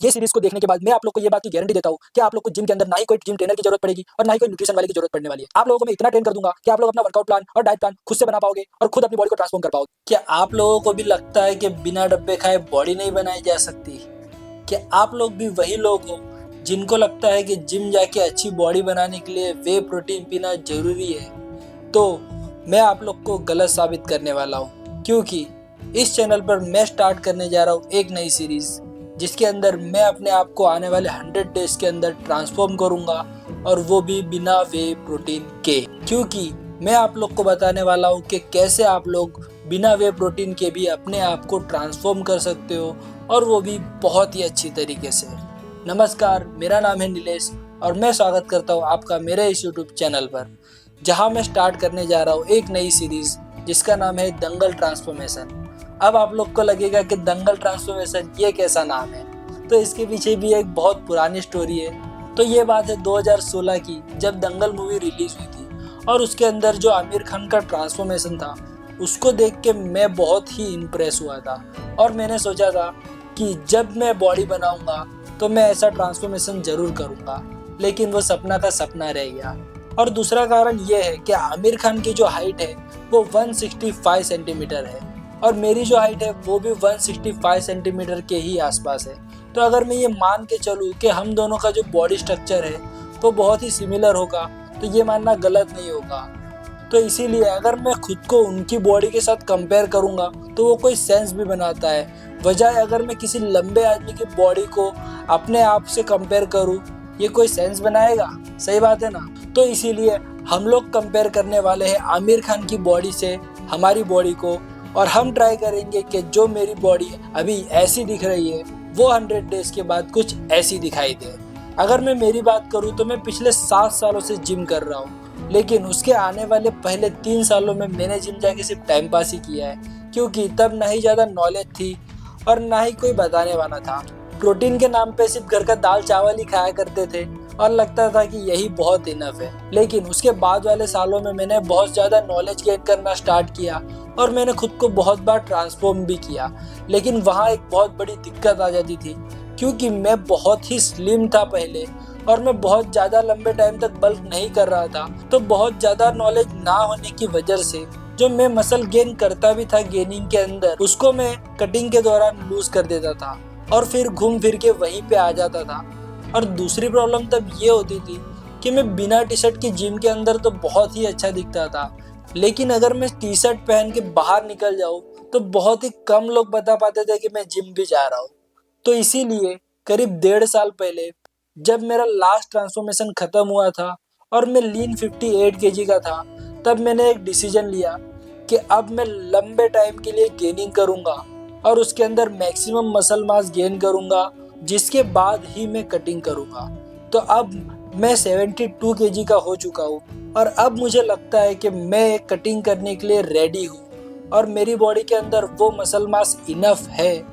ये सीरीज को देखने के बाद मैं आप लोग को ये बात की गारंटी देता हूँ कि आप लोग को जिम के अंदर ना ही कोई जिम ट्रेनर की जरूरत पड़ेगी और ना ही कोई न्यूट्रिशन वाले की जरूरत पड़ने वाली है। आप लोगों को मैं इतना ट्रेन कर दूंगा कि आप लोग अपना वर्कआउट प्लान और डाइट प्लान खुद से बना पाओगे और खुद अपनी बॉडी को ट्रांसफॉर्म कर पाओगे। क्या आप लोगों को भी लगता है कि बिना डब्बे खाए बॉडी नहीं बनाई जा सकती? क्या आप लोग भी वही लोग हो जिनको लगता है कि जिम जाके अच्छी बॉडी बनाने के लिए वे प्रोटीन पीना जरूरी है? तो मैं आप लोग को गलत साबित करने वाला हूँ, क्योंकि इस चैनल पर मैं स्टार्ट करने जा रहा हूँ एक नई सीरीज जिसके अंदर मैं अपने आप को आने वाले 100 डेज के अंदर ट्रांसफॉर्म करूंगा, और वो भी बिना वे प्रोटीन के। क्योंकि मैं आप लोग को बताने वाला हूँ कि कैसे आप लोग बिना वे प्रोटीन के भी अपने आप को ट्रांसफॉर्म कर सकते हो, और वो भी बहुत ही अच्छी तरीके से। नमस्कार, मेरा नाम है नीलेश और मैं स्वागत करता हूँ आपका मेरे इस यूट्यूब चैनल पर, जहाँ मैं स्टार्ट करने जा रहा हूँ एक नई सीरीज जिसका नाम है दंगल ट्रांसफॉर्मेशन। अब आप लोग को लगेगा कि दंगल ट्रांसफॉर्मेशन ये कैसा नाम है, तो इसके पीछे भी एक बहुत पुरानी स्टोरी है। तो ये बात है 2016 की, जब दंगल मूवी रिलीज हुई थी और उसके अंदर जो आमिर खान का ट्रांसफॉर्मेशन था उसको देख के मैं बहुत ही इम्प्रेस हुआ था, और मैंने सोचा था कि जब मैं बॉडी बनाऊंगा तो मैं ऐसा ट्रांसफॉर्मेशन जरूर करूंगा। लेकिन वो सपना का सपना रह गया। और दूसरा कारण ये है कि आमिर खान की जो हाइट है वो 165 सेंटीमीटर है और मेरी जो हाइट है वो भी 165 सेंटीमीटर के ही आसपास है। तो अगर मैं ये मान के चलूँ कि हम दोनों का जो बॉडी स्ट्रक्चर है वो बहुत ही सिमिलर होगा, तो ये मानना गलत नहीं होगा। तो इसीलिए अगर मैं खुद को उनकी बॉडी के साथ कंपेयर करूँगा तो वो कोई सेंस भी बनाता है, बजाय अगर मैं किसी लंबे आदमी की बॉडी को अपने आप से कंपेयर करूँ, ये कोई सेंस बनाएगा? सही बात है ना। तो इसीलिए हम लोग कंपेयर करने वाले हैं आमिर खान की बॉडी से हमारी बॉडी को, और हम ट्राई करेंगे कि जो मेरी बॉडी अभी ऐसी दिख रही है वो 100 डेज के बाद कुछ ऐसी दिखाई दे। अगर मैं मेरी बात करूँ तो मैं पिछले 7 सालों से जिम कर रहा हूँ, लेकिन उसके आने वाले पहले 3 सालों में मैंने जिम जाके सिर्फ टाइम पास ही किया है, क्योंकि तब ना ही ज़्यादा नॉलेज थी और ना ही कोई बताने वाला था। प्रोटीन के नाम पे सिर्फ घर का दाल चावल ही खाया करते थे और लगता था कि यही बहुत इनफ है। लेकिन उसके बाद वाले सालों में मैंने बहुत ज़्यादा नॉलेज गेन करना स्टार्ट किया और मैंने खुद को बहुत बार ट्रांसफॉर्म भी किया। लेकिन वहाँ एक बहुत बड़ी दिक्कत आ जाती थी, क्योंकि मैं बहुत ही स्लिम था पहले और मैं बहुत ज़्यादा लंबे टाइम तक बल्क नहीं कर रहा था। तो बहुत ज़्यादा नॉलेज ना होने की वजह से जो मैं मसल गेन करता भी था गेनिंग के अंदर, उसको मैं कटिंग के दौरान लूज कर देता था और फिर घूम फिर के वहीं पे आ जाता था। और दूसरी प्रॉब्लम तब ये होती थी कि मैं बिना टी शर्ट के जिम के अंदर तो बहुत ही अच्छा दिखता था, लेकिन अगर मैं टी शर्ट पहन के बाहर निकल जाऊँ तो बहुत ही कम लोग बता पाते थे कि मैं जिम भी जा रहा हूँ। तो इसीलिए करीब 1.5 साल पहले जब मेरा लास्ट ट्रांसफॉर्मेशन खत्म हुआ था और मैं लीन 58 केजी का था, तब मैंने एक डिसीजन लिया कि अब मैं लंबे टाइम के लिए गेनिंग करूंगा और उसके अंदर मैक्सिमम मसल मास गेन करूंगा, जिसके बाद ही मैं कटिंग करूंगा। तो अब मैं 72 केजी का हो चुका हूँ और अब मुझे लगता है कि मैं कटिंग करने के लिए रेडी हूँ और मेरी बॉडी के अंदर वो मसल मास इनफ है,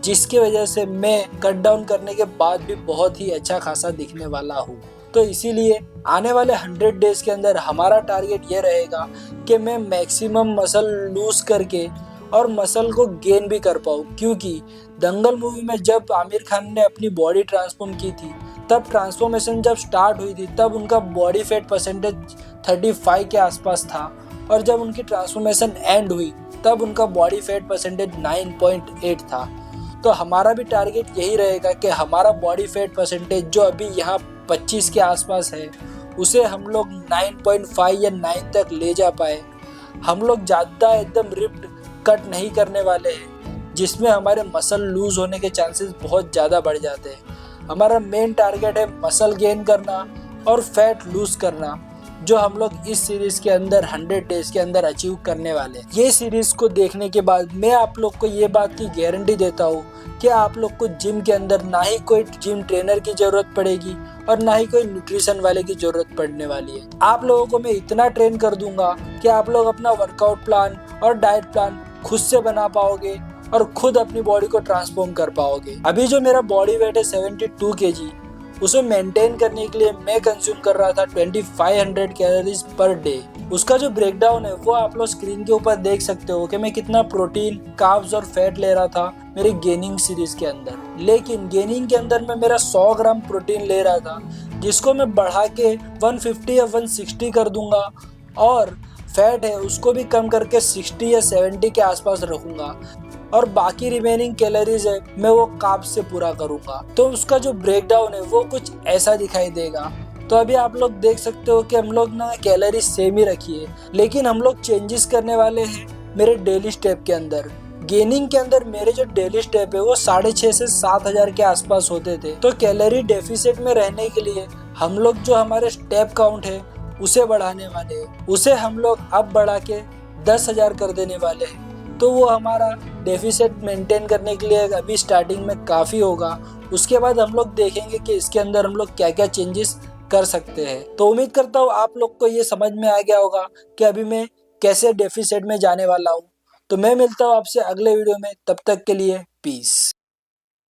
जिसकी वजह से मैं कट डाउन करने के बाद भी बहुत ही अच्छा खासा दिखने वाला हूँ। तो इसीलिए आने वाले 100 डेज के अंदर हमारा टारगेट ये रहेगा कि मैं मैक्सिमम मसल लूज करके और मसल को गेन भी कर पाऊँ, क्योंकि दंगल मूवी में जब आमिर खान ने अपनी बॉडी ट्रांसफॉर्म की थी, तब ट्रांसफॉर्मेशन जब स्टार्ट हुई थी तब उनका बॉडी फैट परसेंटेज 35 के आसपास था, और जब उनकी ट्रांसफॉर्मेशन एंड हुई तब उनका बॉडी फैट परसेंटेज 9.8 था। तो हमारा भी टारगेट यही रहेगा कि हमारा बॉडी फैट परसेंटेज जो अभी यहाँ 25 के आसपास है, उसे हम लोग 9.5 या 9 तक ले जा पाए। हम लोग ज़्यादा एकदम रिप्ड कट नहीं करने वाले हैं, जिसमें हमारे मसल लूज होने के चांसेस बहुत ज़्यादा बढ़ जाते हैं। हमारा मेन टारगेट है मसल गेन करना और फैट लूज करना, जो हम लोग इस सीरीज के अंदर 100 डेज के अंदर अचीव करने वाले हैं। ये सीरीज को देखने के बाद मैं आप लोग को ये बात की गारंटी देता हूँ कि आप लोग को जिम के अंदर ना ही कोई जिम ट्रेनर की जरूरत पड़ेगी और ना ही कोई न्यूट्रिशन वाले की जरूरत पड़ने वाली है। आप लोगों को मैं इतना ट्रेन कर दूंगा कि आप लोग अपना वर्कआउट प्लान और डाइट प्लान खुद से बना पाओगे और खुद अपनी बॉडी को ट्रांसफॉर्म कर पाओगे। अभी जो मेरा बॉडी वेट है 72 केजी, उसे मेंटेन करने के लिए मैं कंज्यूम कर रहा था 2500 कैलोरीज पर डे। उसका जो ब्रेकडाउन है वो आप लोग स्क्रीन के ऊपर देख सकते हो कि मैं कितना प्रोटीन, कार्ब्स और फैट ले रहा था मेरी गेनिंग सीरीज के अंदर। लेकिन गेनिंग के अंदर मैं मेरा 100 ग्राम प्रोटीन ले रहा था, जिसको मैं बढ़ा के 150 या 160 कर दूंगा, और फैट है उसको भी कम करके 60 या 70 के आसपास रखूंगा, और बाकी रिमेनिंग कैलोरीज है मैं वो कार्ब्स से पूरा करूंगा। तो उसका जो ब्रेकडाउन है वो कुछ ऐसा दिखाई देगा। तो अभी आप लोग देख सकते हो कि हम लोग ना कैलोरी सेम ही रखी है, लेकिन हम लोग चेंजेस करने वाले हैं मेरे डेली स्टेप के अंदर। गेनिंग के अंदर मेरे जो डेली स्टेप है वो 6,500 से 7,000 के आसपास होते थे। तो कैलोरी डेफिसिट में रहने के लिए हम लोग जो हमारे स्टेप काउंट है उसे बढ़ाने वाले हैं। उसे हम लोग अब बढ़ा के 10,000 कर देने वाले हैं। तो वो हमारा डेफिसिट मेंटेन करने के लिए अभी स्टार्टिंग में काफ़ी होगा। उसके बाद हम लोग देखेंगे कि इसके अंदर हम लोग क्या क्या चेंजेस कर सकते हैं। तो उम्मीद करता हूँ आप लोग को ये समझ में आ गया होगा कि अभी मैं कैसे डेफिसिट में जाने वाला हूँ। तो मैं मिलता हूँ आपसे अगले वीडियो में, तब तक के लिए पीस।